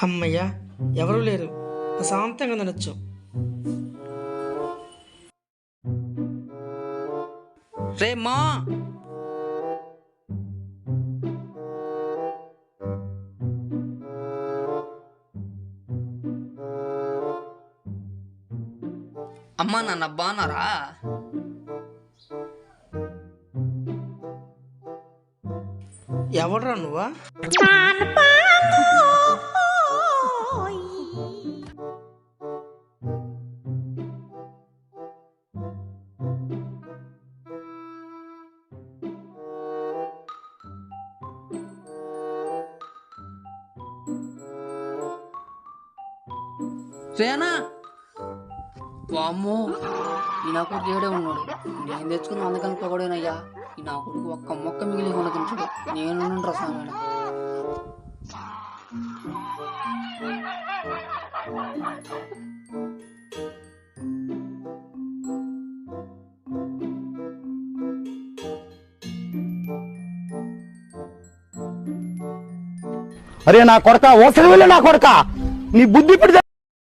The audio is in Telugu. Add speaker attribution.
Speaker 1: అమ్మయ్య, ఎవరూ లేరు, ప్రశాంతంగా తినొచ్చు. రే మా,
Speaker 2: అమ్మా నాన్న బాగున్నారా?
Speaker 1: ఎవడరా నువ్వా?
Speaker 2: రేనా వామ్మో, ఈ నా కొడుకు ఏడే ఉన్నాడు. నేను తెచ్చుకుని అందుకని పొగడేనయ్యా. ఈ నా కొడుకు ఒక్క మొక్క మిగిలి కొనుకుంటాడు. నేను రసాయన
Speaker 3: అరే నా కొడక, ఓసరి వెళ్ళి నా కొడక, నీ బుద్ధి ఇప్పుడు